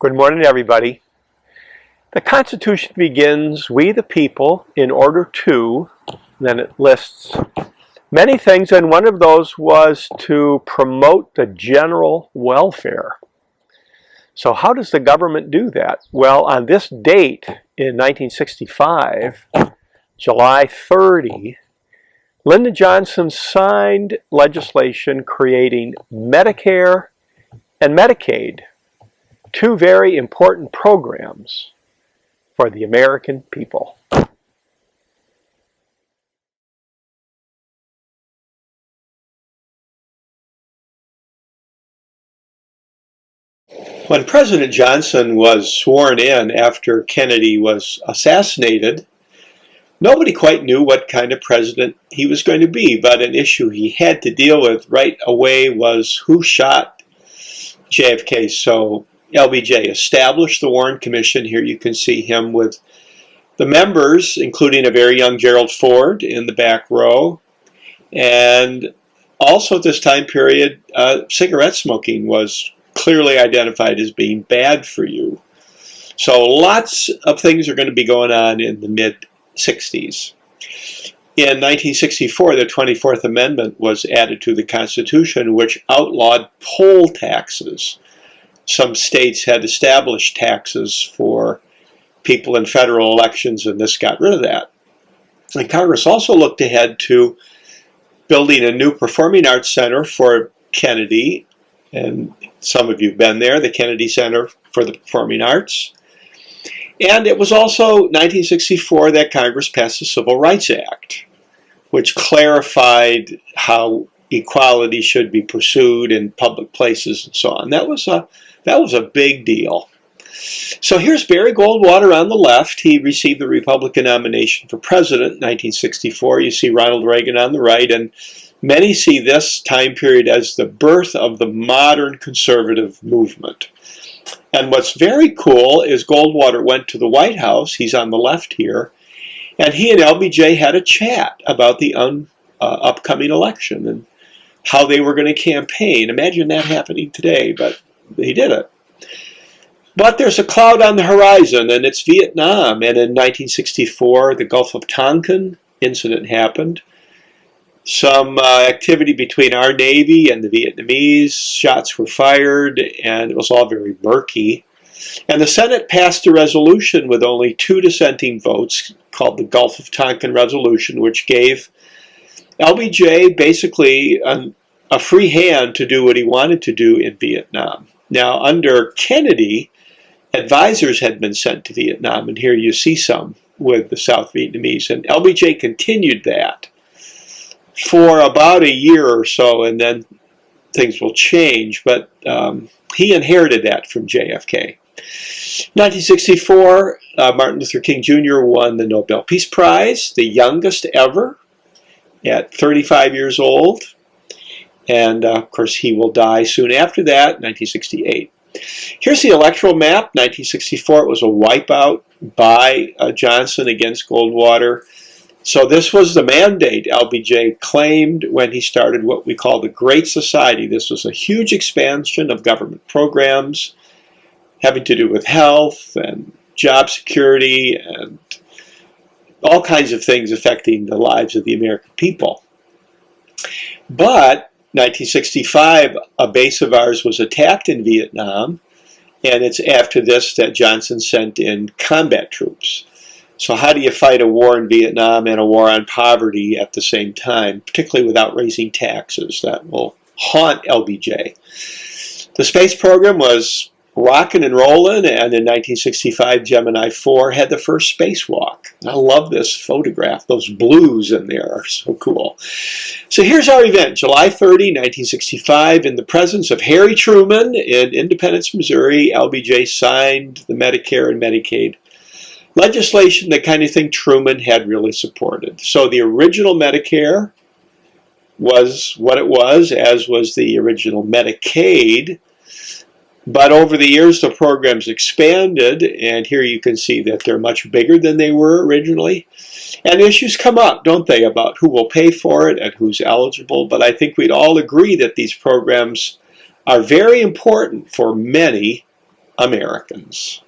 Good morning, everybody. The Constitution begins, "We the people, in order to," then it lists many things, and one of those was to promote the general welfare. So how does the government do that? Well, on this date in 1965, July 30, Lyndon Johnson signed legislation creating Medicare and Medicaid, two very important programs for the American people. When President Johnson was sworn in after Kennedy was assassinated, nobody quite knew what kind of president he was going to be, but an issue he had to deal with right away was who shot JFK. So LBJ established the Warren Commission. Here you can see him with the members, including a very young Gerald Ford in the back row. And also at this time period, cigarette smoking was clearly identified as being bad for you. So lots of things are going to be going on in the mid-60s. In 1964, the 24th Amendment was added to the Constitution, which outlawed poll taxes. Some states had established taxes for people in federal elections, and this got rid of that. And Congress also looked ahead to building a new performing arts center for Kennedy, and some of you have been there, the Kennedy Center for the Performing Arts. And it was also 1964 that Congress passed the Civil Rights Act, which clarified how equality should be pursued in public places and so on. That was a big deal. So here's Barry Goldwater on the left. He received the Republican nomination for president in 1964. You see Ronald Reagan on the right, and many see this time period as the birth of the modern conservative movement. And what's very cool is Goldwater went to the White House. He's on the left here. And he and LBJ had a chat about the upcoming election and how they were going to campaign. Imagine that happening today, but he did it. But there's a cloud on the horizon, and it's Vietnam. And in 1964, the Gulf of Tonkin incident happened. Some activity between our Navy and the Vietnamese, shots were fired, and it was all very murky. And the Senate passed a resolution with only 2 dissenting votes called the Gulf of Tonkin Resolution, which gave LBJ basically a free hand to do what he wanted to do in Vietnam. Now, under Kennedy, advisors had been sent to Vietnam, and here you see some with the South Vietnamese. And LBJ continued that for about a year or so, and then things will change, but he inherited that from JFK. 1964, Martin Luther King Jr. won the Nobel Peace Prize, the youngest ever, at 35 years old. And of course, he will die soon after that, 1968. Here's the electoral map. 1964, it was a wipeout by Johnson against Goldwater. So this was the mandate LBJ claimed when he started what we call the Great Society. This was a huge expansion of government programs having to do with health and job security and all kinds of things affecting the lives of the American people. But 1965, a base of ours was attacked in Vietnam, and it's after this that Johnson sent in combat troops. So how do you fight a war in Vietnam and a war on poverty at the same time, particularly without raising taxes? That will haunt LBJ. The space program was rocking and rolling, and in 1965, Gemini 4 had the first spacewalk. I love this photograph. Those blues in there are so cool. So here's our event, July 30, 1965. In the presence of Harry Truman in Independence, Missouri, LBJ signed the Medicare and Medicaid legislation, the kind of thing Truman had really supported. So the original Medicare was what it was, as was the original Medicaid. But over the years, the programs expanded, and here you can see that they're much bigger than they were originally. And issues come up, don't they, about who will pay for it and who's eligible. But I think we'd all agree that these programs are very important for many Americans.